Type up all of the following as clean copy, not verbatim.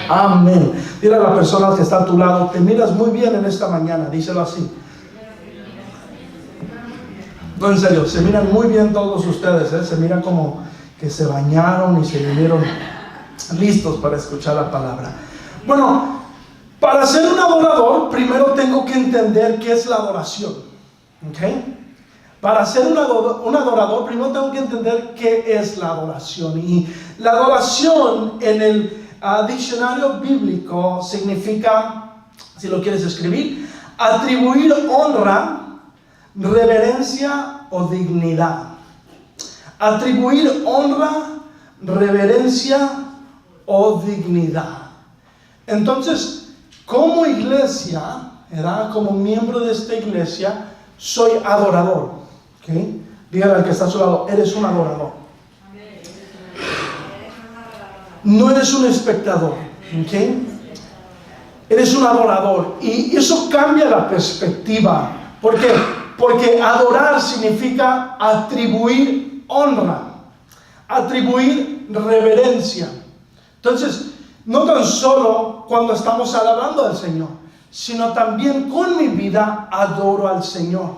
Amén. Dile a la persona que está a tu lado, te miras muy bien en esta mañana, díselo así. No, en serio, se miran muy bien todos ustedes, ¿eh? Se miran como que se bañaron y se vinieron listos para escuchar la palabra. Bueno, para ser un adorador, primero tengo que entender qué es la adoración. ¿Ok? Para ser un adorador, primero tengo que entender qué es la adoración. Y la adoración en el diccionario bíblico significa, si lo quieres escribir, atribuir honra, reverencia o dignidad. Atribuir honra, reverencia o dignidad. Entonces, como iglesia, ¿verdad? Como miembro de esta iglesia, soy adorador. ¿Okay? Dígale al que está a su lado, eres un adorador. No eres un espectador. ¿Okay? Eres un adorador. Y eso cambia la perspectiva. ¿Por qué? Porque adorar significa atribuir honra, atribuir reverencia. Entonces, no tan solo cuando estamos alabando al Señor, sino también con mi vida adoro al Señor,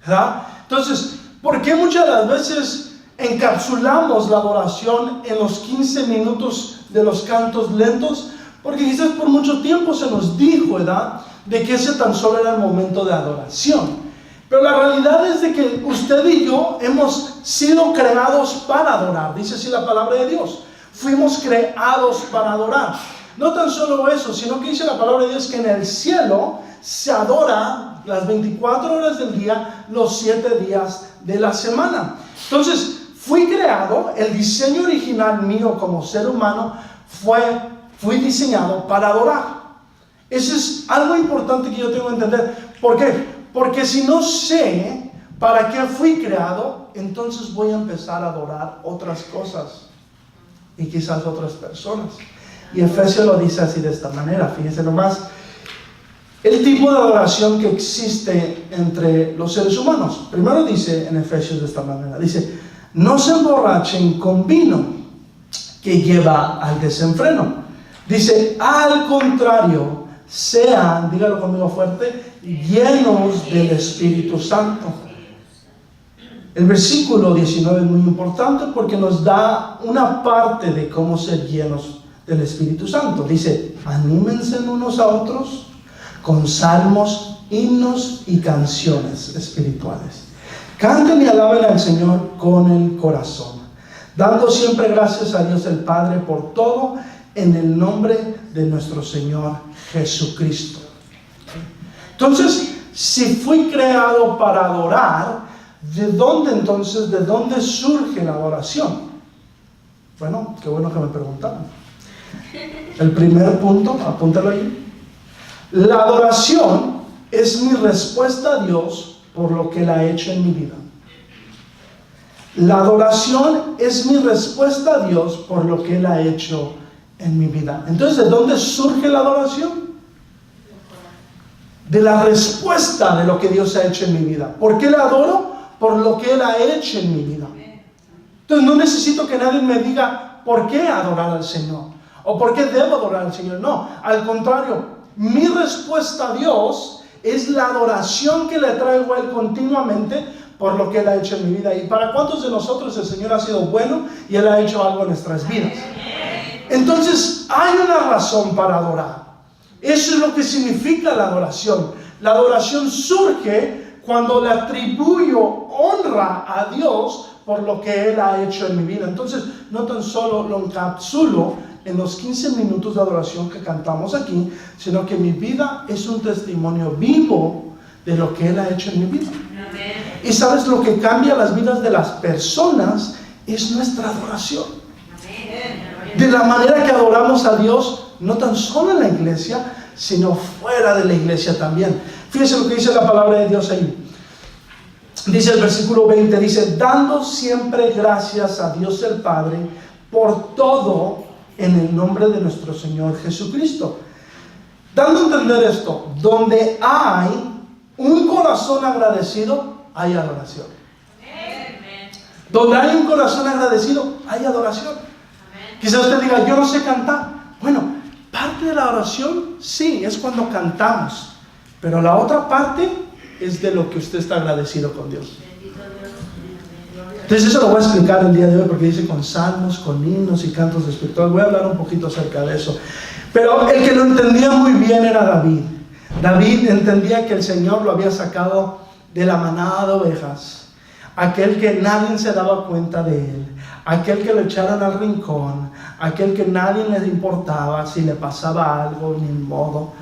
¿verdad? Entonces, ¿por qué muchas de las veces encapsulamos la adoración en los 15 minutos de los cantos lentos? Porque quizás por mucho tiempo se nos dijo, ¿verdad?, de que ese tan solo era el momento de adoración. Pero la realidad es de que usted y yo hemos sido creados para adorar. Dice así la palabra de Dios. Fuimos creados para adorar. No tan solo eso, sino que dice la palabra de Dios que en el cielo se adora las 24 horas del día, los 7 días de la semana. Entonces, fui creado, el diseño original mío como ser humano fui diseñado para adorar. Eso es algo importante que yo tengo que entender. ¿Por qué? Porque si no sé para qué fui creado, entonces voy a empezar a adorar otras cosas y quizás otras personas. Y Efesios lo dice así de esta manera, fíjense nomás, el tipo de adoración que existe entre los seres humanos. Primero dice en Efesios de esta manera, dice, no se emborrachen con vino que lleva al desenfreno. Dice, al contrario, sean, dígalo conmigo fuerte, llenos del Espíritu Santo. El versículo 19 es muy importante porque nos da una parte de cómo ser llenos del Espíritu Santo. Dice, anímense unos a otros con salmos, himnos y canciones espirituales. Canten y alaben al Señor con el corazón, dando siempre gracias a Dios el Padre por todo, en el nombre de nuestro Señor Jesucristo. Entonces, si fui creado para adorar, ¿de dónde surge la adoración? Bueno, qué bueno que me preguntaron. El primer punto, apúntalo ahí. La adoración es mi respuesta a Dios por lo que Él ha hecho en mi vida. La adoración es mi respuesta a Dios por lo que Él ha hecho en mi vida. Entonces, ¿de dónde surge la adoración? De la respuesta de lo que Dios ha hecho en mi vida. ¿Por qué le adoro? Por lo que Él ha hecho en mi vida. Entonces, no necesito que nadie me diga por qué adorar al Señor o por qué debo adorar al Señor. No, al contrario, mi respuesta a Dios es la adoración que le traigo a Él continuamente por lo que Él ha hecho en mi vida. ¿Y para cuántos de nosotros el Señor ha sido bueno y Él ha hecho algo en nuestras vidas? Entonces, hay una razón para adorar. Eso es lo que significa la adoración. La adoración surge cuando le atribuyo honra a Dios por lo que Él ha hecho en mi vida. Entonces, no tan solo lo encapsulo en los 15 minutos de adoración que cantamos aquí, sino que mi vida es un testimonio vivo de lo que Él ha hecho en mi vida. Amén. Y sabes, lo que cambia las vidas de las personas es nuestra adoración. Amén. De la manera que adoramos a Dios, no tan solo en la iglesia, sino fuera de la iglesia también. Fíjense lo que dice la palabra de Dios ahí. Dice el versículo 20, dice, dando siempre gracias a Dios el Padre por todo en el nombre de nuestro Señor Jesucristo. Dando a entender esto, donde hay un corazón agradecido, hay adoración. Donde hay un corazón agradecido, hay adoración. Quizás usted diga, yo no sé cantar. Bueno, parte de la oración, sí, es cuando cantamos. Pero la otra parte es de lo que usted está agradecido con Dios. Entonces eso lo voy a explicar el día de hoy, porque dice con salmos, con himnos y cantos espirituales. Voy a hablar un poquito acerca de eso. Pero el que lo entendía muy bien era David. David entendía que el Señor lo había sacado de la manada de ovejas, aquel que nadie se daba cuenta de él, aquel que lo echaron al rincón, aquel que nadie le importaba si le pasaba algo, ni modo.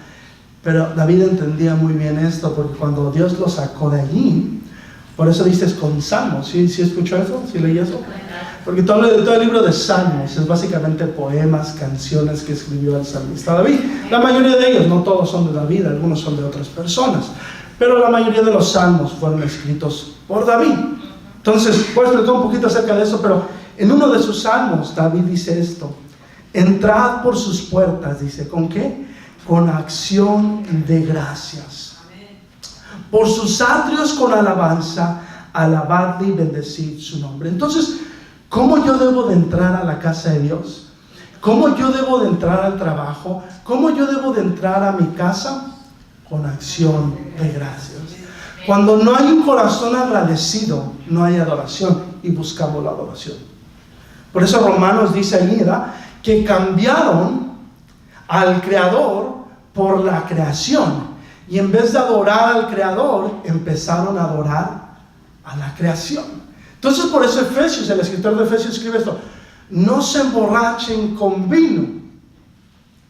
Pero David entendía muy bien esto, porque cuando Dios lo sacó de allí, por eso dices con salmos. ¿Sí escuchó eso? ¿Sí leí eso? Porque todo el libro de salmos es básicamente poemas, canciones que escribió el salmista David. La mayoría de ellos, no todos son de David, algunos son de otras personas, pero la mayoría de los salmos fueron escritos por David. Entonces, voy a explicar un poquito acerca de eso, pero en uno de sus salmos David dice esto: entrad por sus puertas, dice, ¿con qué? Con acción de gracias. Por sus atrios con alabanza, alabadle y bendecid su nombre. Entonces, ¿cómo yo debo de entrar a la casa de Dios? ¿Cómo yo debo de entrar al trabajo? ¿Cómo yo debo de entrar a mi casa? Con acción de gracias. Cuando no hay un corazón agradecido, no hay adoración, y buscamos la adoración. Por eso Romanos dice allí, ¿verdad?, que cambiaron al Creador por la creación. Y en vez de adorar al Creador, empezaron a adorar a la creación. Entonces, por eso Efesios, el escritor de Efesios escribe esto: no se emborrachen con vino,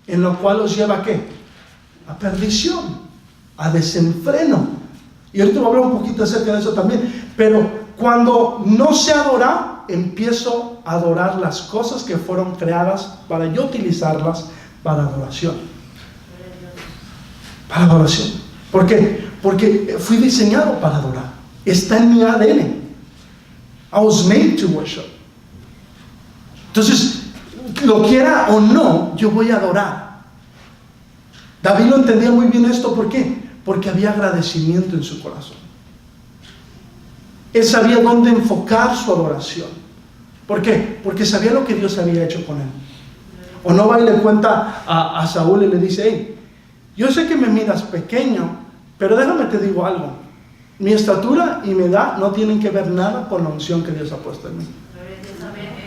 en lo cual los lleva ¿a qué? A perdición, a desenfreno. Y ahorita voy a hablar un poquito acerca de eso también. Pero cuando no se adora, empiezo a adorar las cosas que fueron creadas para yo utilizarlas para adoración. Para adoración. ¿Por qué? Porque fui diseñado para adorar. Está en mi ADN. I was made to worship. Entonces, lo quiera o no, yo voy a adorar. David lo entendía muy bien esto. ¿Por qué? Porque había agradecimiento en su corazón. Él sabía dónde enfocar su adoración. ¿Por qué? Porque sabía lo que Dios había hecho con él. O no va y le cuenta a Saúl y le dice: hey, yo sé que me miras pequeño, pero déjame te digo algo. Mi estatura y mi edad no tienen que ver nada con la unción que Dios ha puesto en mí.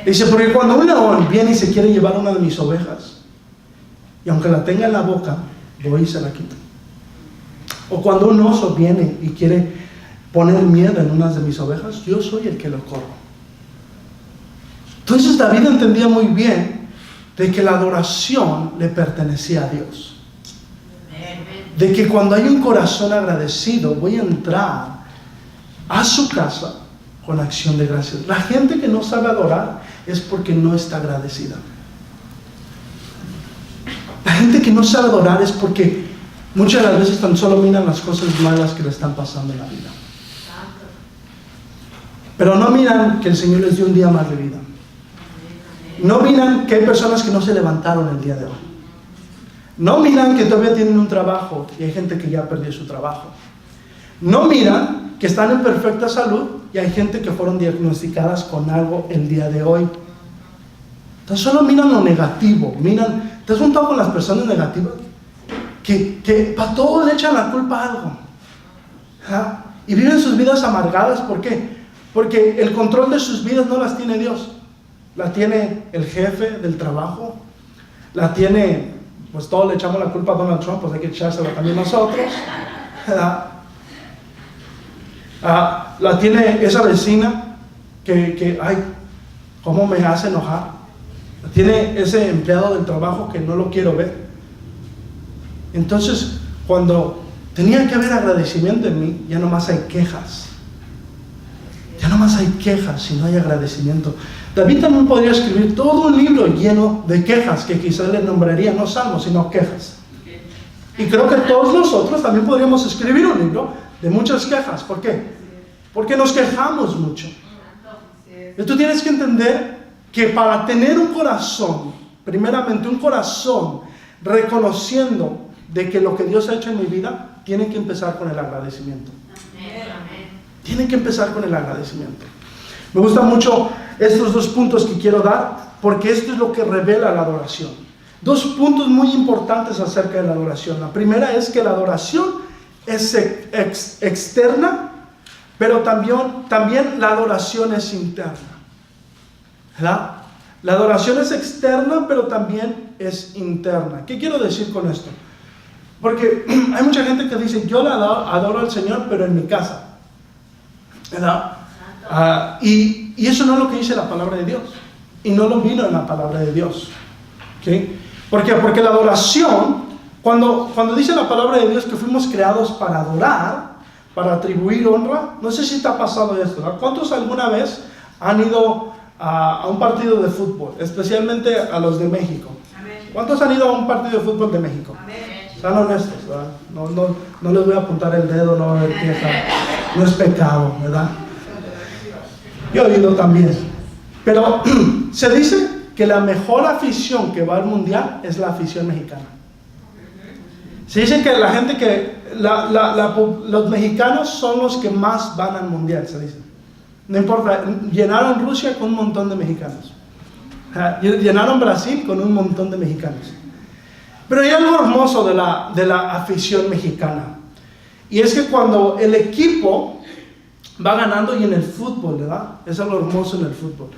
Dice, porque cuando un león viene y se quiere llevar una de mis ovejas, y aunque la tenga en la boca, voy y se la quito. O cuando un oso viene y quiere poner miedo en unas de mis ovejas, yo soy el que lo corro. Entonces David entendía muy bien de que la adoración le pertenecía a Dios. De que cuando hay un corazón agradecido, voy a entrar a su casa con acción de gracias. La gente que no sabe adorar es porque no está agradecida. La gente que no sabe adorar es porque muchas de las veces tan solo miran las cosas malas que le están pasando en la vida, pero no miran que el Señor les dio un día más de vida. No miran que hay personas que no se levantaron el día de hoy. No miran que todavía tienen un trabajo y hay gente que ya perdió su trabajo. No miran que están en perfecta salud y hay gente que fueron diagnosticadas con algo el día de hoy. Entonces solo miran lo negativo. ¿Te has juntado con las personas negativas? Que para todo le echan la culpa a algo. ¿Ah? Y viven sus vidas amargadas. ¿Por qué? Porque el control de sus vidas no las tiene Dios. La tiene el jefe del trabajo. La tiene... pues todos le echamos la culpa a Donald Trump, pues hay que echársela también nosotros. La tiene esa vecina que ay, cómo me hace enojar. La tiene ese empleado del trabajo que no lo quiero ver. Entonces, cuando tenía que haber agradecimiento en mí, ya nomás hay quejas. Ya nomás hay quejas y no hay agradecimiento. David también podría escribir todo un libro lleno de quejas, que quizás le nombraría no salmos, sino quejas. Y creo que todos nosotros también podríamos escribir un libro de muchas quejas. ¿Por qué? Porque nos quejamos mucho. Y tú tienes que entender que para tener un corazón, primeramente un corazón reconociendo de que lo que Dios ha hecho en mi vida, tiene que empezar con el agradecimiento. Tiene que empezar con el agradecimiento. Me gustan mucho estos dos puntos que quiero dar, porque esto es lo que revela la adoración. dos puntos muy importantes acerca de la adoración. La primera es que la adoración es externa, pero también la adoración es interna, ¿verdad? La adoración es externa, pero también es interna. ¿Qué quiero decir con esto? Porque hay mucha gente que dice, yo adoro al Señor, pero en mi casa, ¿verdad? Y eso no es lo que dice la palabra de Dios. Y no lo vino en la palabra de Dios. ¿Okay? ¿Por qué? Porque la adoración, cuando dice la palabra de Dios que fuimos creados para adorar, para atribuir honra, no sé si te ha pasado esto, ¿verdad? ¿Cuántos alguna vez han ido a un partido de fútbol, especialmente a los de México? ¿Cuántos han ido a un partido de fútbol de México? Sean honestos, ¿verdad? No les voy a apuntar el dedo, no va a haber queja, no es pecado, ¿verdad? Yo he ido también. Pero se dice que la mejor afición que va al mundial es la afición mexicana. Se dice que la gente los mexicanos son los que más van al mundial, se dice. No importa, llenaron Rusia con un montón de mexicanos. Llenaron Brasil con un montón de mexicanos. Pero hay algo hermoso de la afición mexicana. Y es que cuando el equipo va ganando, y en el fútbol, ¿verdad? Es algo hermoso en el fútbol.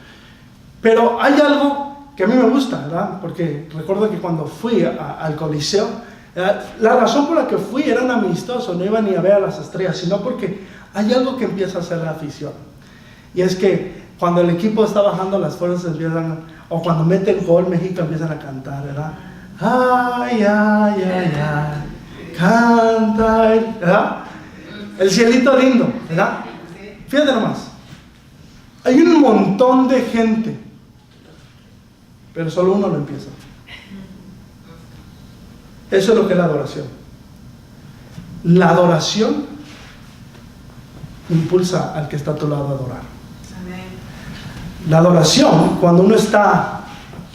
Pero hay algo que a mí me gusta, ¿verdad? Porque recuerdo que cuando fui al Coliseo, la razón por la que fui era un amistoso, no iba ni a ver a las estrellas, sino porque hay algo que empieza a hacer la afición. Y es que cuando el equipo está bajando, las fuerzas empiezan, o cuando mete el gol, México empiezan a cantar, ¿verdad? Ay, ay, ay, ay, canta, ¿verdad? El cielito lindo, ¿verdad? Fíjate nomás, hay un montón de gente, pero solo uno lo empieza. Eso es lo que es la adoración. La adoración impulsa al que está a tu lado a adorar. La adoración, cuando uno está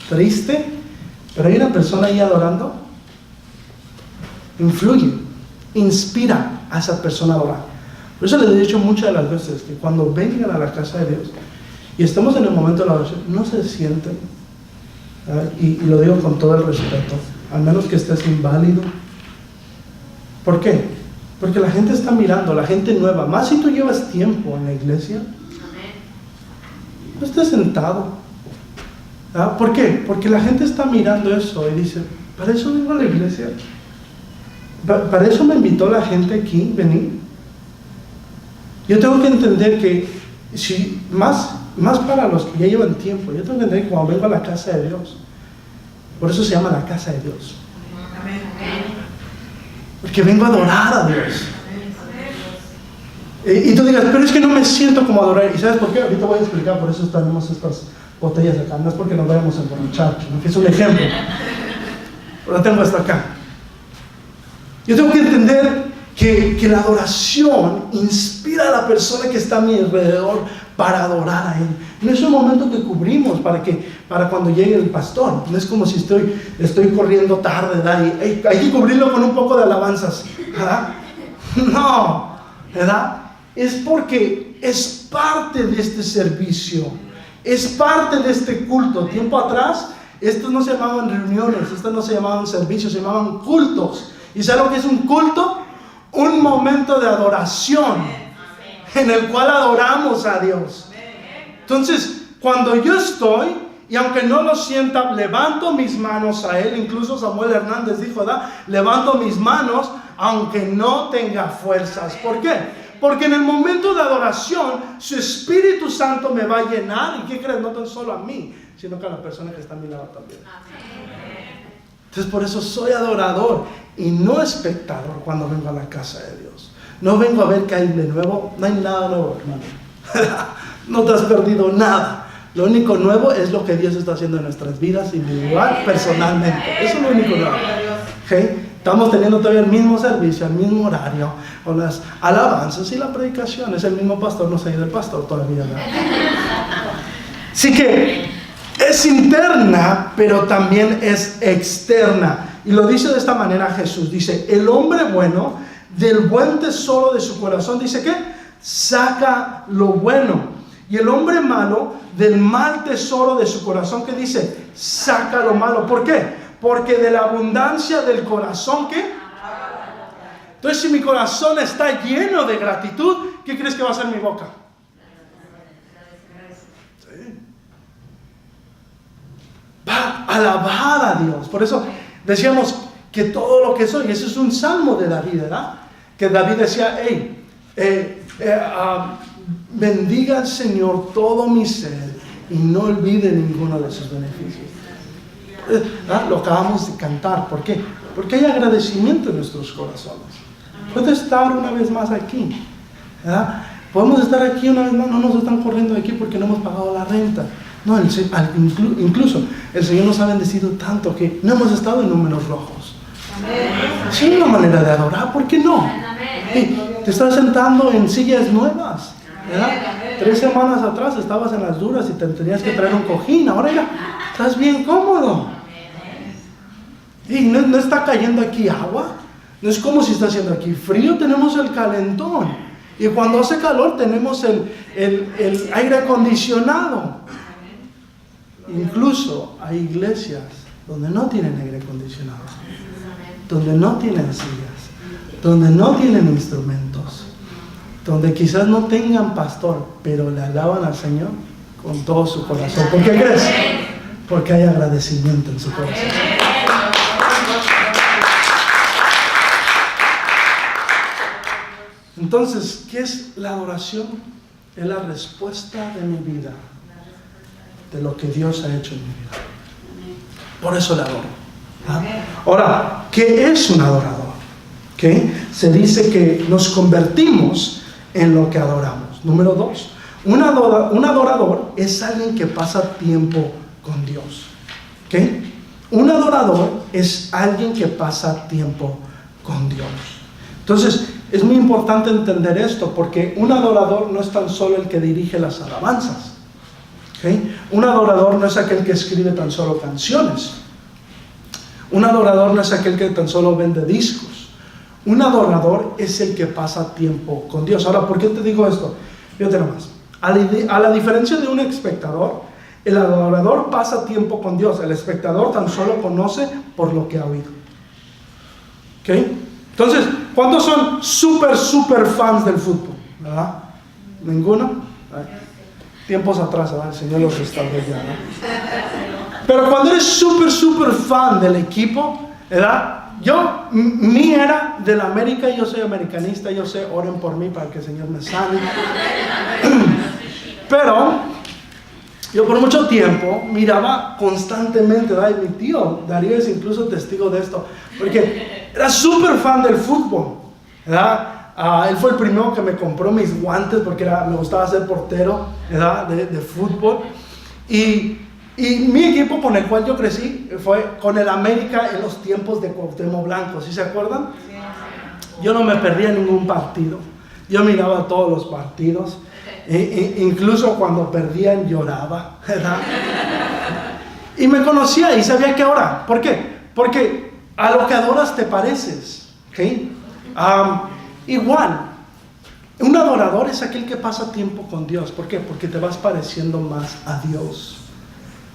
triste, pero hay una persona ahí adorando, influye, inspira a esa persona a adorar. Por eso les he dicho muchas de las veces que cuando vengan a la casa de Dios y estemos en el momento de la adoración, no se sienten, y lo digo con todo el respeto, al menos que estés inválido. ¿Por qué? Porque la gente está mirando, la gente nueva, más si tú llevas tiempo en la iglesia, no estés sentado. ¿Por qué? Porque la gente está mirando eso y dice, ¿para eso vengo a la iglesia? ¿Para eso me invitó la gente aquí, venir? Yo tengo que entender que, si más para los que ya llevan tiempo, yo tengo que entender que cuando vengo a la casa de Dios, por eso se llama la casa de Dios. Porque vengo a adorar a Dios. Y tú digas, pero es que no me siento como adorar. ¿Y sabes por qué? Ahorita voy a explicar, por eso tenemos estas botellas acá. No es porque nos vayamos a emborrachar, que es un ejemplo. Pero tengo esto acá. Yo tengo que entender que la adoración inspira a la persona que está a mi alrededor para adorar a Él. No es un momento que cubrimos para cuando llegue el pastor. No es como si estoy corriendo tarde, ¿verdad? Y hay que cubrirlo con un poco de alabanzas, ¿verdad? No, ¿verdad? Es porque es parte de este servicio, es parte de este culto. Tiempo atrás, estos no se llamaban reuniones, estos no se llamaban servicios, se llamaban cultos. ¿Y sabes lo que es un culto? Un momento de adoración en el cual adoramos a Dios. Entonces, cuando yo estoy, y aunque no lo sienta, levanto mis manos a Él. Incluso Samuel Hernández dijo, ¿verdad? Levanto mis manos aunque no tenga fuerzas. ¿Por qué? Porque en el momento de adoración, su Espíritu Santo me va a llenar. ¿Y qué crees? No tan solo a mí, sino que a la persona que está a mi lado también. Entonces, por eso soy adorador y no espectador cuando vengo a la casa de Dios. No vengo a ver qué hay de nuevo. No hay nada nuevo, hermano. No te has perdido nada. Lo único nuevo es lo que Dios está haciendo en nuestras vidas, individual, personalmente. Eso es lo único nuevo. ¿Okay? Estamos teniendo todavía el mismo servicio, el mismo horario, con las alabanzas y la predicación. Es el mismo pastor, no se ha ido el pastor todavía, ¿no? Así que es interna, pero también es externa. Y lo dice de esta manera Jesús. Dice, el hombre bueno, del buen tesoro de su corazón, dice que saca lo bueno. Y el hombre malo, del mal tesoro de su corazón, que dice, saca lo malo. ¿Por qué? Porque de la abundancia del corazón, ¿qué? Entonces, si mi corazón está lleno de gratitud, ¿qué crees que va a hacer mi boca? Sí. Va a alabar a Dios. Por eso decíamos que todo lo que soy, ese es un salmo de David, ¿verdad? Que David decía, bendiga al Señor todo mi ser y no olvide ninguno de sus beneficios. Lo acabamos de cantar. ¿Por qué? Porque hay agradecimiento en nuestros corazones. Puede estar una vez más aquí, ¿verdad? Podemos estar aquí una vez más. No nos están corriendo de aquí porque no hemos pagado la renta. No, incluso el Señor nos ha bendecido tanto que no hemos estado en números rojos. Sí, hay una manera de adorar. ¿Por qué no? Te estás sentando en sillas nuevas, ¿verdad? 3 semanas atrás estabas en las duras y te tenías que traer un cojín. Ahora ya estás bien cómodo. Y no está cayendo aquí agua. No es como si está haciendo aquí frío. Tenemos el calentón. Y cuando hace calor tenemos el aire acondicionado. Incluso hay iglesias donde no tienen aire acondicionado, donde no tienen sillas, donde no tienen instrumentos, donde quizás no tengan pastor, pero le alaban al Señor con todo su corazón. ¿Por qué crees? Porque hay agradecimiento en su corazón. Entonces, ¿qué es la adoración? Es la respuesta de mi vida, de lo que Dios ha hecho en mi vida. Por eso la adoro. ¿Ah? Ahora, ¿qué es un adorador? ¿Qué? Se dice que nos convertimos en lo que adoramos. Número 2, un adorador es alguien que pasa tiempo con Dios. ¿Qué? Un adorador es alguien que pasa tiempo con Dios. Entonces, es muy importante entender esto, porque un adorador no es tan solo el que dirige las alabanzas. ¿Okay? Un adorador no es aquel que escribe tan solo canciones. Un adorador no es aquel que tan solo vende discos. Un adorador es el que pasa tiempo con Dios. Ahora, ¿por qué te digo esto? Fíjate nomás. A la diferencia de un espectador, el adorador pasa tiempo con Dios. El espectador tan solo conoce por lo que ha oído. ¿Okay? Entonces, ¿cuántos son súper fans del fútbol? ¿Verdad? ¿Ninguno? Tiempos atrás, ¿verdad? El Señor los restauró ya, ¿no? Pero cuando eres súper fan del equipo, ¿verdad? Mi era del América, yo soy americanista, yo sé, oren por mí para que el Señor me sane. Pero yo por mucho tiempo miraba constantemente, ¿verdad? Y mi tío Darío es incluso testigo de esto, porque era súper fan del fútbol, ¿verdad? Él fue el primero que me compró mis guantes porque me gustaba ser portero, ¿verdad? de fútbol. Y mi equipo con el cual yo crecí fue con el América en los tiempos de Cuauhtémoc Blanco, ¿sí se acuerdan? Yo no me perdía ningún partido, yo miraba todos los partidos, incluso cuando perdían lloraba, ¿verdad? Y me conocía y sabía que ahora, ¿por qué? Porque a lo que adoras te pareces, ¿okay? Igual, un adorador es aquel que pasa tiempo con Dios. ¿Por qué? Porque te vas pareciendo más a Dios.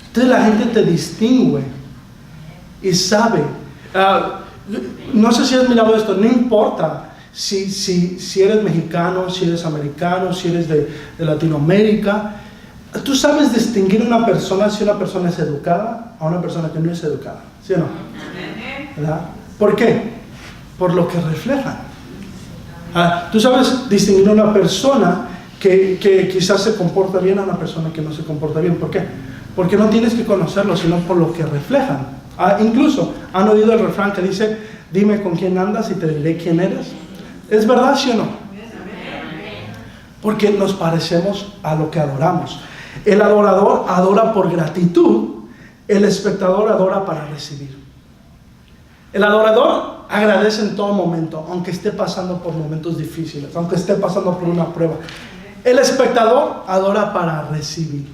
Entonces la gente te distingue y sabe. No sé si has mirado esto, no importa si eres mexicano, si eres americano, si eres de Latinoamérica. Tú sabes distinguir una persona si una persona es educada a una persona que no es educada, ¿sí o no? ¿Verdad? ¿Por qué? Por lo que reflejan. Tú sabes distinguir a una persona que quizás se comporta bien a una persona que no se comporta bien. ¿Por qué? Porque no tienes que conocerlo, sino por lo que reflejan. Incluso han oído el refrán que dice, dime con quién andas y te diré quién eres. ¿Es verdad, sí o no? Porque nos parecemos a lo que adoramos. El adorador adora por gratitud, el espectador adora para recibir. El adorador agradece en todo momento, aunque esté pasando por momentos difíciles, aunque esté pasando por una prueba. El espectador adora para recibir.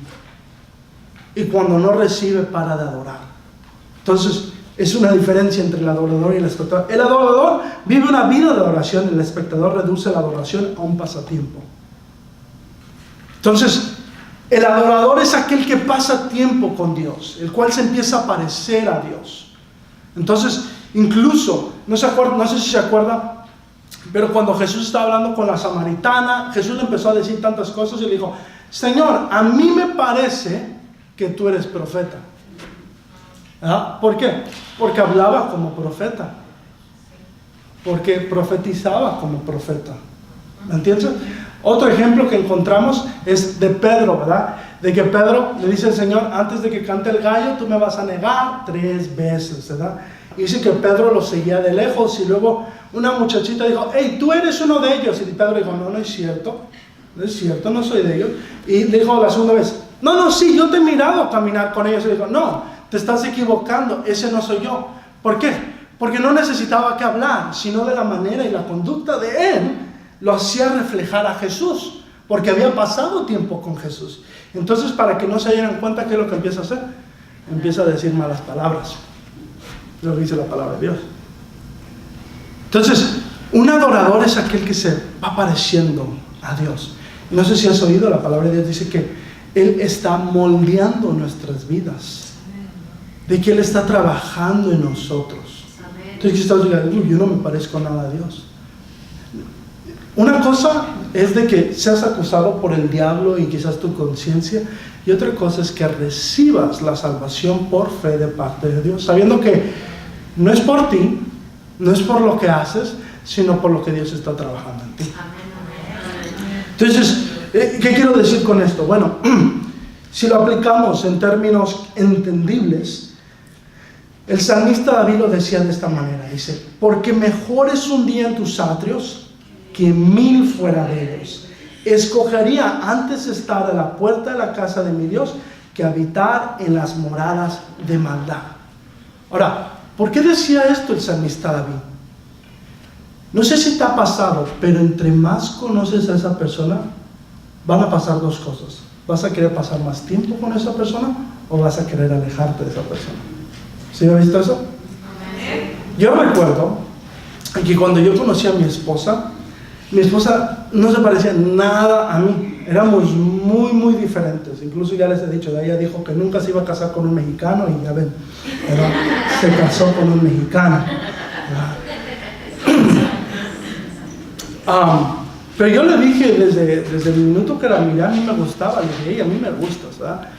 Y cuando no recibe, para de adorar. Entonces, es una diferencia entre el adorador y el espectador. El adorador vive una vida de adoración, el espectador reduce la adoración a un pasatiempo. Entonces, el adorador es aquel que pasa tiempo con Dios, el cual se empieza a parecer a Dios. Entonces, incluso, no sé si se acuerda, pero cuando Jesús estaba hablando con la samaritana, Jesús le empezó a decir tantas cosas y le dijo: Señor, a mí me parece que tú eres profeta. ¿Ah? ¿Por qué? Porque hablaba como profeta, porque profetizaba como profeta. ¿Me entiendes? Otro ejemplo que encontramos es de Pedro, ¿verdad? De que Pedro le dice al Señor: antes de que cante el gallo, tú me vas a negar 3 veces, ¿verdad? Y dice que Pedro lo seguía de lejos, y luego una muchachita dijo: hey, tú eres uno de ellos. Y Pedro dijo: no es cierto, no soy de ellos. Y le dijo la segunda vez: no, sí, yo te he mirado caminar con ellos. Y dijo: no, te estás equivocando, ese no soy yo. ¿Por qué? Porque no necesitaba que hablar, sino de la manera y la conducta de él lo hacía reflejar a Jesús, porque había pasado tiempo con Jesús. Entonces, para que no se dieran cuenta, ¿qué es lo que empieza a hacer? Empieza a decir malas palabras. Lo que dice la palabra de Dios. Entonces, un adorador es aquel que se va pareciendo a Dios. No sé si has oído, la palabra de Dios dice que Él está moldeando nuestras vidas, de que Él está trabajando en nosotros. Entonces, ¿qué estás diciendo? Yo no me parezco nada a Dios. Una cosa es de que seas acusado por el diablo y quizás tu conciencia, y otra cosa es que recibas la salvación por fe de parte de Dios, sabiendo que no es por ti, no es por lo que haces, sino por lo que Dios está trabajando en ti. Entonces, ¿qué quiero decir con esto? Bueno, si lo aplicamos en términos entendibles, el salmista David lo decía de esta manera, dice: porque mejor es un día en tus atrios que 1000 fuera de ellos. Escogería antes estar a la puerta de la casa de mi Dios que habitar en las moradas de maldad. Ahora, ¿por qué decía esto el salmista David? No sé si te ha pasado, pero entre más conoces a esa persona, van a pasar 2 cosas. ¿Vas a querer pasar más tiempo con esa persona o vas a querer alejarte de esa persona? ¿Sí has visto eso? Yo recuerdo que cuando yo conocí a mi esposa no se parecía nada a mí. Éramos muy diferentes. Incluso ya les he dicho, ella dijo que nunca se iba a casar con un mexicano, y ya ven, se casó con un mexicano. Pero yo le dije desde el minuto que la miré, a mí me gustaba. Le dije: hey, a mí me gustas, ¿verdad?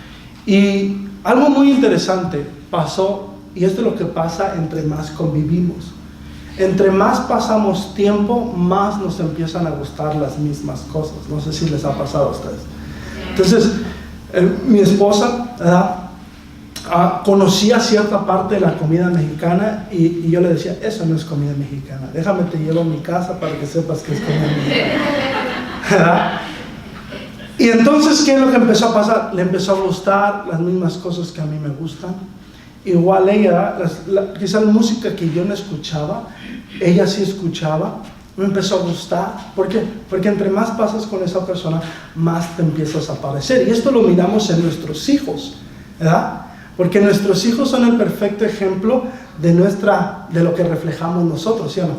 Y algo muy interesante pasó, y esto es lo que pasa entre más convivimos. Entre más pasamos tiempo, más nos empiezan a gustar las mismas cosas. No sé si les ha pasado a ustedes. Entonces, mi esposa, ¿verdad?, conocía cierta parte de la comida mexicana, y yo le decía: eso no es comida mexicana, déjame te llevo a mi casa para que sepas que es comida mexicana, ¿verdad? Y entonces, ¿qué es lo que empezó a pasar? Le empezó a gustar las mismas cosas que a mí me gustan. Igual ella, quizás la música que yo no escuchaba, ella sí escuchaba, me empezó a gustar. ¿Por qué? Porque entre más pasas con esa persona, más te empiezas a parecer. Y esto lo miramos en nuestros hijos, ¿verdad? Porque nuestros hijos son el perfecto ejemplo de lo que reflejamos nosotros, ¿sí o no?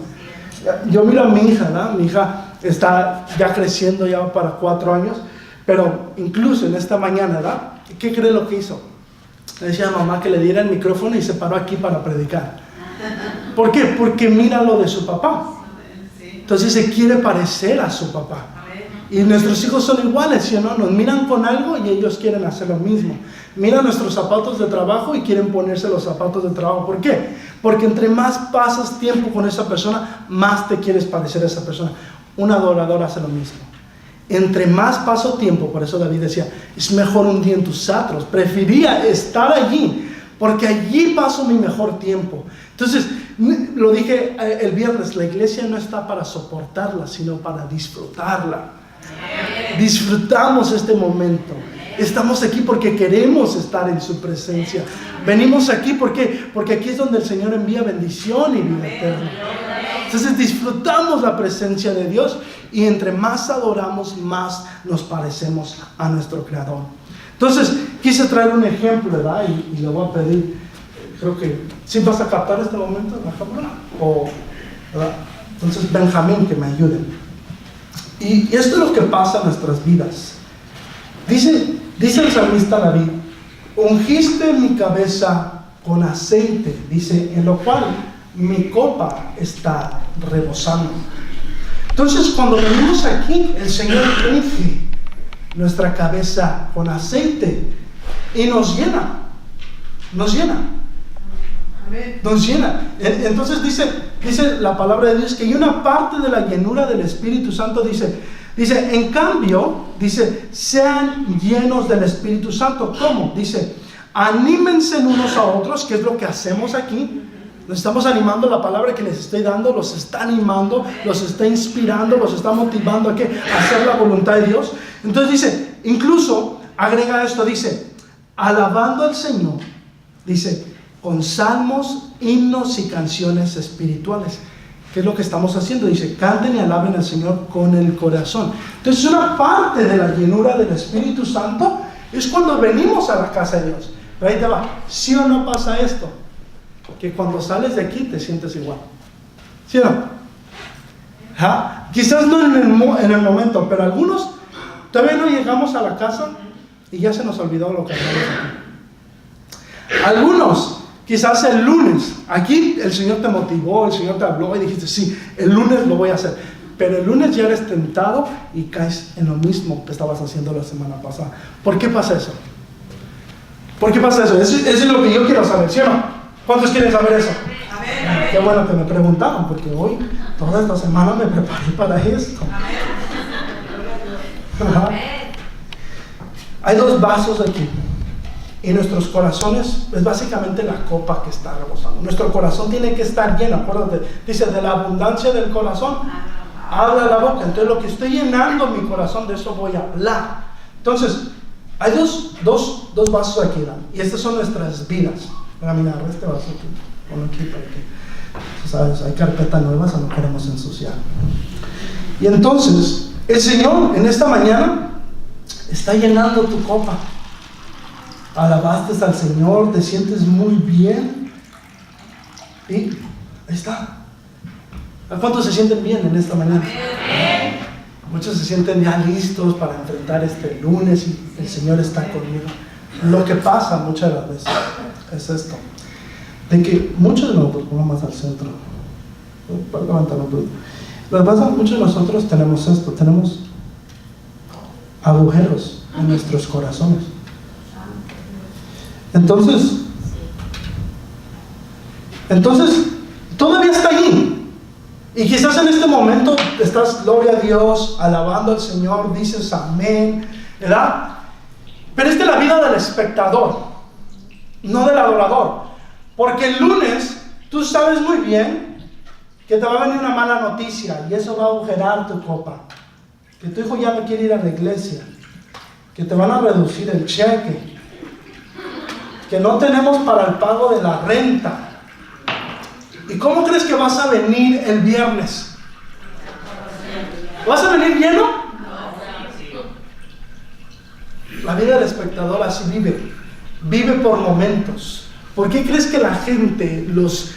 Yo miro a mi hija, ¿verdad? Mi hija está ya creciendo, ya va para 4 años, pero incluso en esta mañana, ¿verdad? ¿Qué cree lo que hizo? Le decía a mamá que le diera el micrófono y se paró aquí para predicar. ¿Por qué? Porque mira lo de su papá. Entonces se quiere parecer a su papá. Y nuestros hijos son iguales, ¿sí o no? Nos miran con algo y ellos quieren hacer lo mismo. Miran nuestros zapatos de trabajo y quieren ponerse los zapatos de trabajo. ¿Por qué? Porque entre más pasas tiempo con esa persona, más te quieres parecer a esa persona. Un adorador hace lo mismo. Entre más paso tiempo, por eso David decía: es mejor un día en tus atrios. Prefería estar allí, porque allí paso mi mejor tiempo. Entonces, lo dije el viernes, la iglesia no está para soportarla, sino para disfrutarla. Disfrutamos este momento. Estamos aquí porque queremos estar en su presencia. Venimos aquí porque aquí es donde el Señor envía bendición y vida eterna. Entonces disfrutamos la presencia de Dios, y entre más adoramos, más nos parecemos a nuestro Creador. Entonces quise traer un ejemplo, ¿verdad? Y le voy a pedir, creo que ¿sí vas a captar este momento en la cámara? ¿Verdad? Entonces Benjamín, que me ayude. Y esto es lo que pasa en nuestras vidas. Dice el salmista David: ungiste mi cabeza con aceite, dice, en lo cual mi copa está rebosando. Entonces, cuando venimos aquí, el Señor unge nuestra cabeza con aceite y nos llena. Nos llena. Nos llena. Entonces dice la palabra de Dios que hay una parte de la llenura del Espíritu Santo, dice, en cambio, dice, sean llenos del Espíritu Santo. ¿Cómo? Dice, anímense unos a otros, que es lo que hacemos aquí. Nos estamos animando, la palabra que les estoy dando los está animando, los está inspirando, los está motivando a hacer la voluntad de Dios. Entonces dice, incluso agrega esto, dice, alabando al Señor, dice, con salmos, himnos y canciones espirituales. ¿Qué es lo que estamos haciendo? Dice, canten y alaben al Señor con el corazón. Entonces una parte de la llenura del Espíritu Santo es cuando venimos a la casa de Dios. Pero ahí te va, ¿sí o no pasa esto? Que cuando sales de aquí te sientes igual. ¿Sí o no? ¿Ah? Quizás no en el momento, pero algunos todavía no llegamos a la casa y ya se nos olvidó lo que hablamos aquí. Algunos, quizás el lunes, aquí el Señor te motivó, el Señor te habló y dijiste, sí, el lunes lo voy a hacer. Pero el lunes ya eres tentado y caes en lo mismo que estabas haciendo la semana pasada. ¿Por qué pasa eso? ¿Por qué pasa eso? Eso es lo que yo quiero saber, ¿sí o no? ¿Cuántos quieren saber eso? Amén. Qué bueno que me preguntaron, porque hoy, toda esta semana me preparé para esto. Hay dos vasos aquí. Y nuestros corazones es básicamente la copa que está rebosando. Nuestro corazón tiene que estar lleno. Acuérdate, dice, de la abundancia del corazón habla la boca. Entonces lo que estoy llenando mi corazón, de eso voy a hablar. Entonces, hay dos vasos aquí, ¿no? Y estas son nuestras vidas. Mira, este vaso aquí, ponlo aquí para que, ¿sabes? Hay carpeta nueva, no queremos ensuciar. Y entonces, el Señor en esta mañana está llenando tu copa. Alabaste al Señor, te sientes muy bien. Y ahí está. ¿A cuántos se sienten bien en esta mañana? Muchos se sienten ya listos para enfrentar este lunes y el Señor está conmigo. Lo que pasa muchas de las veces es esto, de que muchos de nosotros, pongo más al centro, lo que pasa, muchos de nosotros tenemos esto, tenemos agujeros en nuestros corazones. Entonces todavía está allí. Y quizás en este momento estás, gloria a Dios, alabando al Señor, dices amén, ¿verdad? Pero esta es la vida del espectador, no del adorador. Porque el lunes tú sabes muy bien que te va a venir una mala noticia y eso va a agujerar tu copa. Que tu hijo ya no quiere ir a la iglesia, que te van a reducir el cheque, que no tenemos para el pago de la renta. ¿Y cómo crees que vas a venir el viernes? ¿Vas a venir lleno? La vida del espectador así vive por momentos. ¿Por qué crees que la gente, los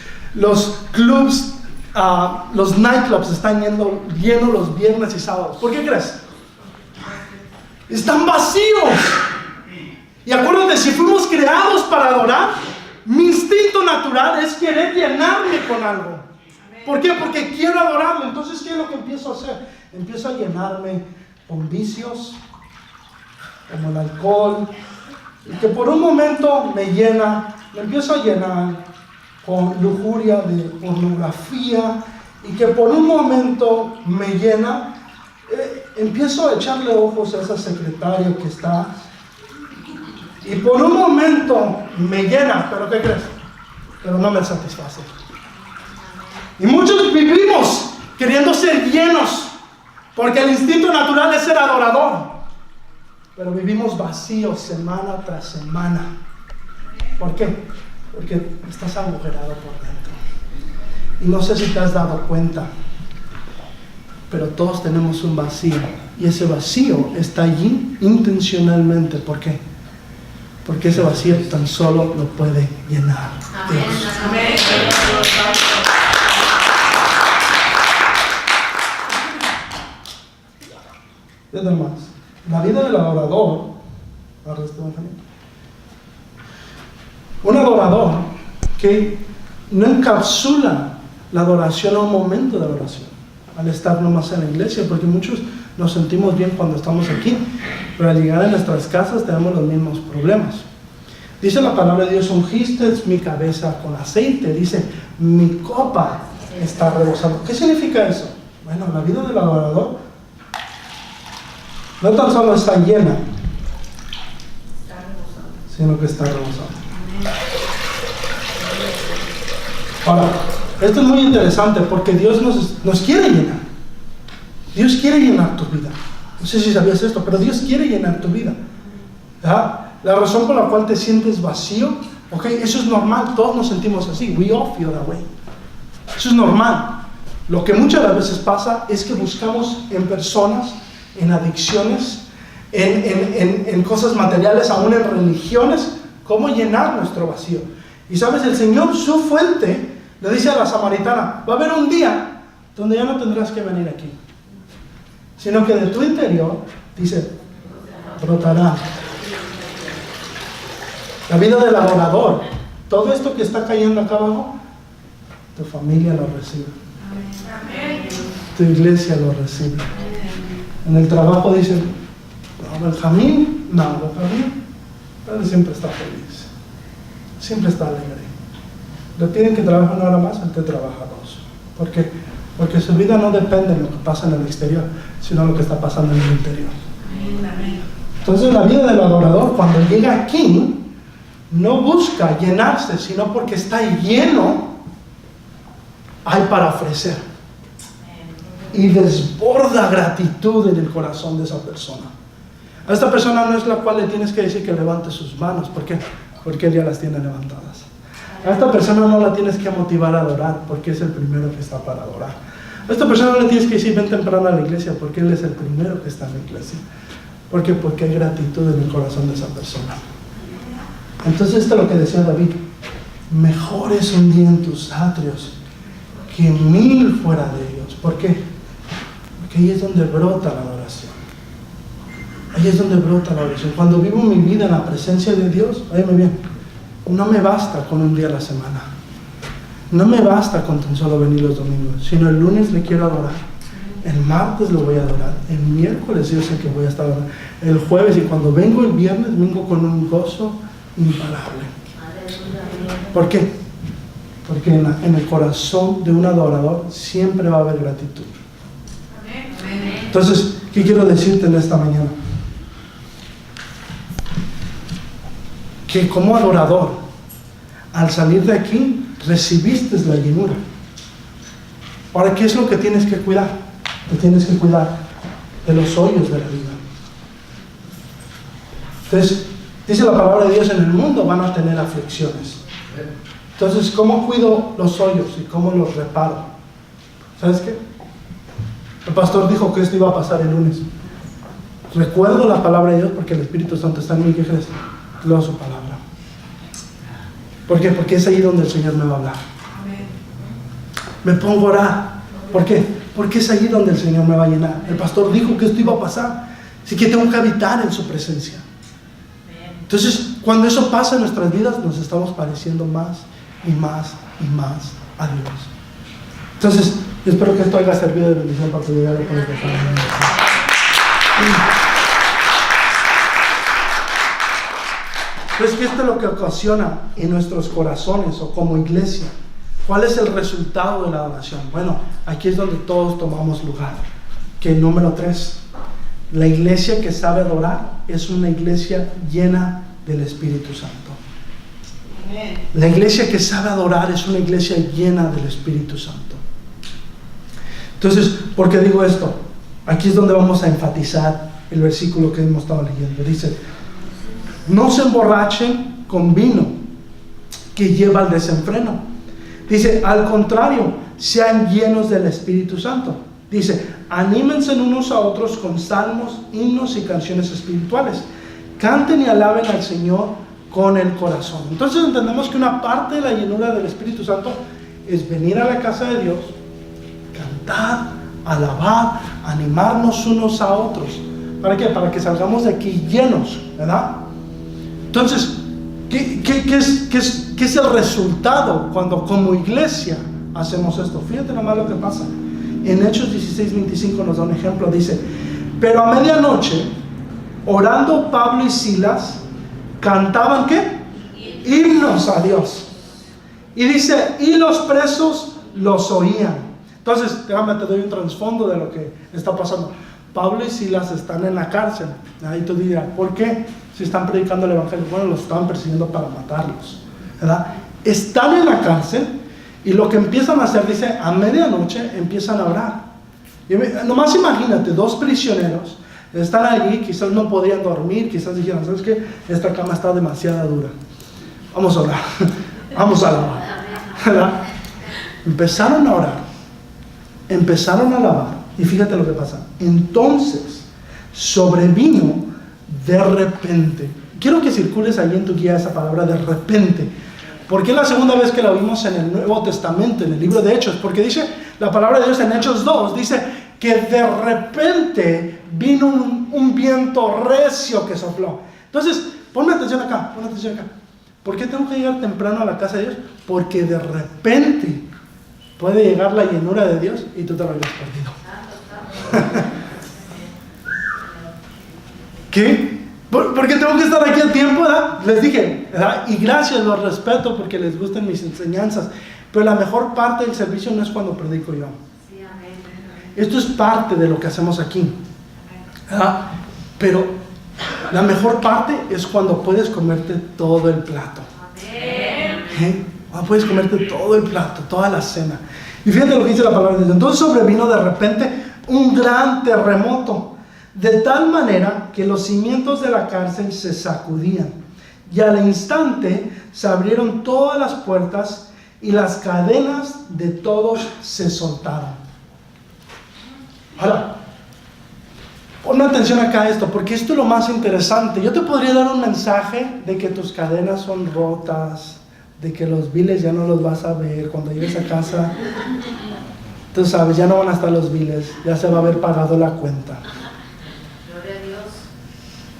clubs, los nightclubs están llenos los viernes y sábados? ¿Por qué crees? Están vacíos. Y acuérdate, si fuimos creados para adorar, mi instinto natural es querer llenarme con algo. ¿Por qué? Porque quiero adorarlo. Entonces, ¿qué es lo que empiezo a hacer? Empiezo a llenarme con vicios, como el alcohol, y que por un momento me empiezo a llenar con lujuria de pornografía, y que por un momento me llena, empiezo a echarle ojos a esa secretaria que está, y por un momento me llena, pero ¿qué crees? Pero no me satisface. Y muchos vivimos queriendo ser llenos, porque el instinto natural es ser adorador, pero vivimos vacíos semana tras semana. ¿Por qué? Porque estás agujerado por dentro. Y no sé si te has dado cuenta, pero todos tenemos un vacío, y ese vacío está allí intencionalmente. ¿Por qué? Porque ese vacío tan solo lo puede llenar Dios. Amén. Desde más, la vida del adorador, un adorador que no encapsula la adoración a un momento de adoración, al estar nomás en la iglesia, porque muchos nos sentimos bien cuando estamos aquí, pero al llegar a nuestras casas tenemos los mismos problemas. Dice la palabra de Dios: ungiste mi cabeza con aceite, dice, mi copa está rebosando. ¿Qué significa eso? Bueno, la vida del adorador no tan solo está llena, sino que está rebosando. Ahora, esto es muy interesante porque Dios nos quiere llenar. Dios quiere llenar tu vida. No sé si sabías esto, pero Dios quiere llenar tu vida. ¿Verdad? La razón por la cual te sientes vacío, ok, eso es normal, todos nos sentimos así. We all feel that way. Eso es normal. Lo que muchas veces pasa es que buscamos en personas, en adicciones, en cosas materiales, aún en religiones, cómo llenar nuestro vacío. Y sabes, el Señor, su fuente, le dice a la samaritana: va a haber un día donde ya no tendrás que venir aquí, sino que de tu interior, dice, brotará. La vida del adorador, todo esto que está cayendo acá abajo, tu familia lo recibe. Tu iglesia lo recibe. En el trabajo dicen: no, Benjamín él siempre está feliz, siempre está alegre. Le piden que trabaje una hora más, él te trabaja dos. ¿Por qué? Porque su vida no depende de lo que pasa en el exterior, sino de lo que está pasando en el interior. Entonces la vida del adorador, cuando llega aquí, no busca llenarse, sino porque está lleno, hay para ofrecer. Y desborda gratitud en el corazón de esa persona. A esta persona no es la cual le tienes que decir que levante sus manos. ¿Por qué? Porque él ya las tiene levantadas. A esta persona no la tienes que motivar a adorar, porque es el primero que está para adorar. A esta persona no le tienes que decir: ven temprano a la iglesia, porque él es el primero que está en la iglesia. ¿Por qué? Porque hay gratitud en el corazón de esa persona. Entonces esto es lo que decía David: mejor es un día en tus atrios que 1000 fuera de ellos. ¿Por qué? Porque ahí es donde brota la adoración. Ahí es donde brota la adoración. Cuando vivo mi vida en la presencia de Dios, óyeme bien, no me basta con un día a la semana. No me basta con tan solo venir los domingos, sino el lunes le quiero adorar, el martes lo voy a adorar, el miércoles yo sé que voy a estar adorando, el jueves, y cuando vengo el viernes vengo con un gozo imparable. ¿Por qué? Porque en el corazón de un adorador siempre va a haber gratitud. Entonces, ¿qué quiero decirte en esta mañana? Que como adorador, al salir de aquí, recibiste la llenura. Ahora, ¿qué es lo que tienes que cuidar? Te tienes que cuidar de los hoyos de la vida. Entonces, dice la palabra de Dios: en el mundo van a tener aflicciones. Entonces, ¿cómo cuido los hoyos y cómo los reparo? ¿Sabes qué? El pastor dijo que esto iba a pasar el lunes. Recuerdo la palabra de Dios porque el Espíritu Santo está en mí. ¿Qué crees? Leo su palabra. ¿Por qué? Porque es ahí donde el Señor me va a hablar. Me pongo a orar. ¿Por qué? Porque es ahí donde el Señor me va a llenar. El pastor dijo que esto iba a pasar, así que tengo que habitar en su presencia. Entonces, cuando eso pasa en nuestras vidas, nos estamos pareciendo más y más y más a Dios. Entonces, yo espero que esto haya servido de bendición para tu vida. Entonces, ¿qué es lo que ocasiona en nuestros corazones o como iglesia? ¿Cuál es el resultado de la adoración? Bueno, aquí es donde todos tomamos lugar. Que número 3, la iglesia que sabe adorar es una iglesia llena del Espíritu Santo. La iglesia que sabe adorar es una iglesia llena del Espíritu Santo. Entonces, ¿por qué digo esto? Aquí es donde vamos a enfatizar el versículo que hemos estado leyendo. Dice: no se emborrachen con vino que lleva al desenfreno. Dice, al contrario, sean llenos del Espíritu Santo. Dice, anímense unos a otros con salmos, himnos y canciones espirituales. Canten y alaben al Señor con el corazón. Entonces entendemos que una parte de la llenura del Espíritu Santo es venir a la casa de Dios, cantar, alabar, animarnos unos a otros. ¿Para qué? Para que salgamos de aquí llenos, ¿verdad? Entonces, ¿qué es ¿qué es el resultado cuando como iglesia hacemos esto? Fíjate nomás lo que pasa. En Hechos 16:25 nos da un ejemplo. Dice: pero a medianoche, orando Pablo y Silas, cantaban ¿qué? Himnos a Dios. Y dice, y los presos los oían. Entonces, déjame, te doy un trasfondo de lo que está pasando. Pablo y Silas están en la cárcel. Ahí tú dirás, ¿por qué? Si están predicando el evangelio. Bueno, los estaban persiguiendo para matarlos, ¿verdad? Están en la cárcel y lo que empiezan a hacer, dice, a medianoche empiezan a orar. Y nomás imagínate, dos prisioneros están allí, quizás no podían dormir, quizás dijeron, ¿sabes qué? Esta cama está demasiado dura. Vamos a orar, vamos a alabar, ¿verdad? Empezaron a orar, empezaron a alabar, y fíjate lo que pasa. Entonces sobrevino de repente. Quiero que circules allí en tu guía esa palabra de repente, porque es la segunda vez que la vimos en el Nuevo Testamento, en el libro de Hechos, porque dice la palabra de Dios en Hechos 2, dice que de repente vino un viento recio que sopló. Entonces, ponme atención acá, ponme atención acá. ¿Por qué tengo que llegar temprano a la casa de Dios? Porque de repente puede llegar la llenura de Dios y tú te lo habías perdido. ¿Qué? ¿Por qué tengo que estar aquí a tiempo? ¿Verdad? Les dije, ¿verdad? Y gracias, los respeto porque les gustan mis enseñanzas, pero la mejor parte del servicio no es cuando predico yo. Esto es parte de lo que hacemos aquí, ¿verdad? Pero la mejor parte es cuando puedes comerte todo el plato. Puedes comerte todo el plato, toda la cena. Y fíjate lo que dice la palabra de Dios. Entonces sobrevino de repente un gran terremoto, de tal manera que los cimientos de la cárcel se sacudían, y al instante se abrieron todas las puertas y las cadenas de todos se soltaron. Ahora, ponme atención acá a esto, porque esto es lo más interesante. Yo te podría dar un mensaje de que tus cadenas son rotas, de que los biles ya no los vas a ver cuando llegues a casa. Tú sabes, ya no van a estar los biles, ya se va a haber pagado la cuenta. Gloria a Dios.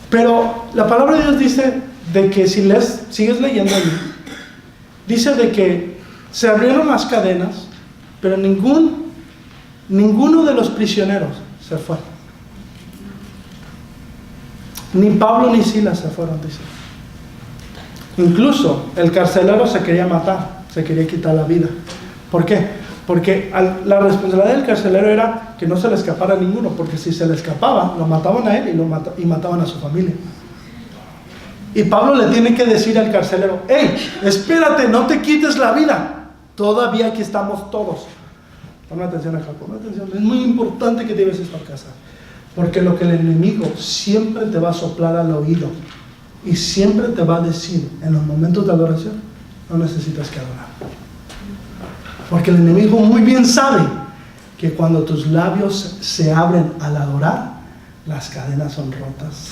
Pero la palabra de Dios dice de que si sigues leyendo ahí, dice de que se abrieron las cadenas, pero ninguno de los prisioneros se fue. Ni Pablo ni Silas se fueron, dice. Incluso el carcelero se quería matar, se quería quitar la vida. ¿Por qué? Porque la responsabilidad del carcelero era que no se le escapara a ninguno, porque si se le escapaba, lo mataban a él y mataban a su familia. Y Pablo le tiene que decir al carcelero, hey, espérate, no te quites la vida, todavía aquí estamos todos. Ponme atención acá, ponme atención, es muy importante que lleves esto a casa, porque lo que el enemigo siempre te va a soplar al oído, y siempre te va a decir, en los momentos de adoración, no necesitas que adorar. Porque el enemigo muy bien sabe que cuando tus labios se abren al adorar, las cadenas son rotas.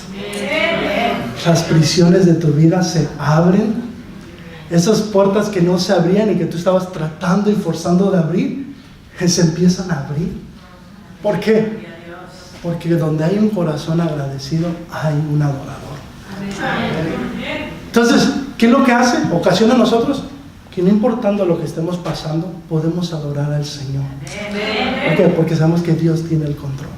Las prisiones de tu vida se abren. Esas puertas que no se abrían y que tú estabas tratando y forzando de abrir, se empiezan a abrir. ¿Por qué? Porque donde hay un corazón agradecido, hay un adorador. Entonces, ¿qué es lo que hace? Ocasiona a nosotros que no importando lo que estemos pasando, podemos adorar al Señor. ¿Por qué? Porque sabemos que Dios tiene el control.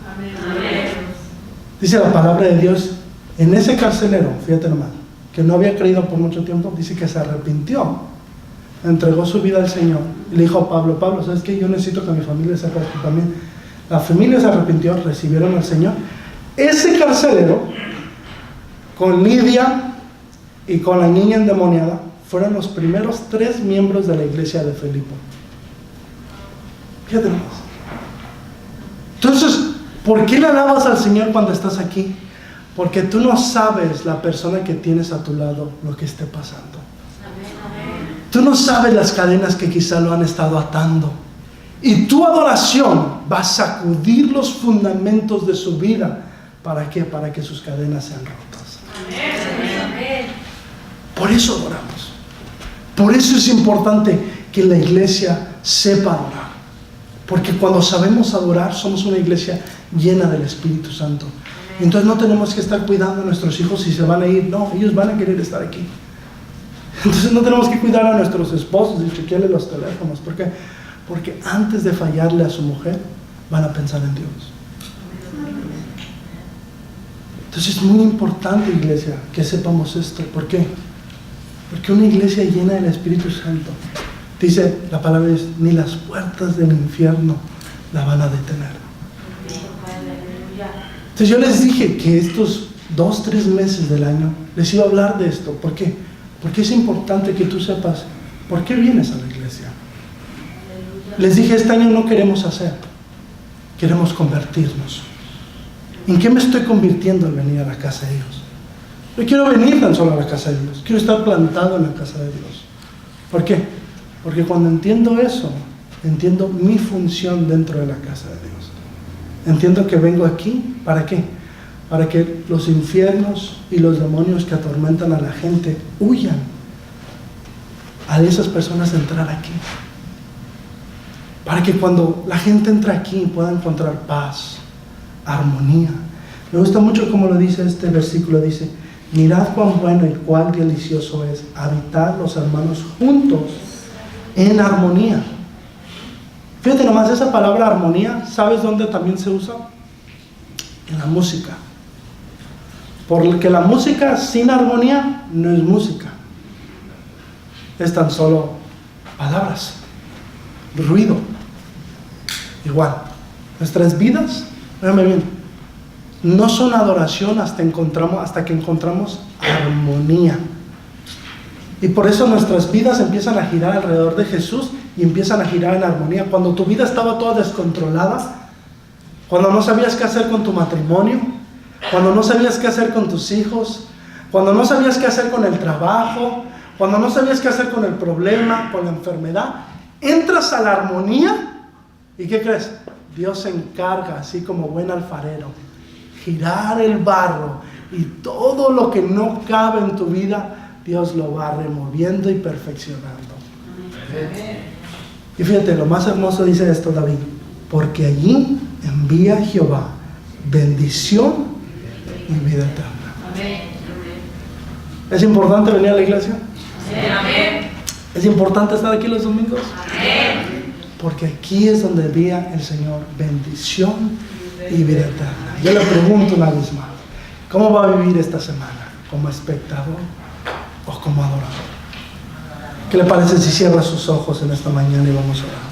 Dice la palabra de Dios, en ese carcelero, fíjate nomás, que no había creído por mucho tiempo, dice que se arrepintió, entregó su vida al Señor y le dijo a Pablo, ¿sabes qué? Yo necesito que mi familia sepa esto también. La familia se arrepintió, recibieron al Señor. Ese carcelero, con Lidia y con la niña endemoniada, fueron los primeros 3 miembros de la iglesia de Filipo. Fíjate nomás. Entonces, ¿por qué le alabas al Señor cuando estás aquí? Porque tú no sabes la persona que tienes a tu lado lo que esté pasando. Tú no sabes las cadenas que quizá lo han estado atando. Y tu adoración va a sacudir los fundamentos de su vida. ¿Para qué? Para que sus cadenas sean rotas. Por eso adoramos. Por eso es importante que la iglesia sepa adorar. Porque cuando sabemos adorar, somos una iglesia llena del Espíritu Santo. Entonces no tenemos que estar cuidando a nuestros hijos si se van a ir. No, ellos van a querer estar aquí. Entonces no tenemos que cuidar a nuestros esposos y chequearle los teléfonos. ¿Por qué? Porque antes de fallarle a su mujer, van a pensar en Dios. Entonces es muy importante, iglesia, que sepamos esto. ¿Por qué? Porque una iglesia llena del Espíritu Santo, dice la palabra, es, ni las puertas del infierno la van a detener. Entonces yo les dije que estos 2-3 meses del año les iba a hablar de esto. ¿Por qué? Porque es importante que tú sepas por qué vienes a la iglesia. Les dije, este año no queremos hacer, queremos convertirnos. ¿En qué me estoy convirtiendo al venir a la casa de Dios? Yo quiero venir tan solo a la casa de Dios, quiero estar plantado en la casa de Dios. ¿Por qué? Porque cuando entiendo eso, entiendo mi función dentro de la casa de Dios. Entiendo que vengo aquí, ¿para qué? Para que los infiernos y los demonios que atormentan a la gente huyan a esas personas de entrar aquí. Para que cuando la gente entra aquí pueda encontrar paz, armonía. Me gusta mucho como lo dice este versículo, dice, mirad cuán bueno y cuán delicioso es habitar los hermanos juntos en armonía. Fíjate nomás, esa palabra armonía, ¿sabes dónde también se usa? En la música. Porque la música sin armonía no es música. Es tan solo palabras, ruido. Igual, nuestras vidas, véanme bien, no son adoración hasta que encontramos armonía. Y por eso nuestras vidas empiezan a girar alrededor de Jesús y empiezan a girar en armonía. Cuando tu vida estaba toda descontrolada, cuando no sabías qué hacer con tu matrimonio, cuando no sabías qué hacer con tus hijos, cuando no sabías qué hacer con el trabajo, cuando no sabías qué hacer con el problema, con la enfermedad, entras a la armonía. ¿Y qué crees? Dios se encarga, así como buen alfarero, girar el barro y todo lo que no cabe en tu vida, Dios lo va removiendo y perfeccionando. Y fíjate, lo más hermoso dice esto David, porque allí envía Jehová bendición y vida eterna. ¿Es importante venir a la iglesia? ¿Es importante estar aquí los domingos? Porque aquí es donde envía el Señor bendición y vida eterna. Yo le pregunto una vez más, ¿cómo va a vivir esta semana? ¿Como espectador o como adorador? ¿Qué le parece si cierra sus ojos en esta mañana y vamos a orar?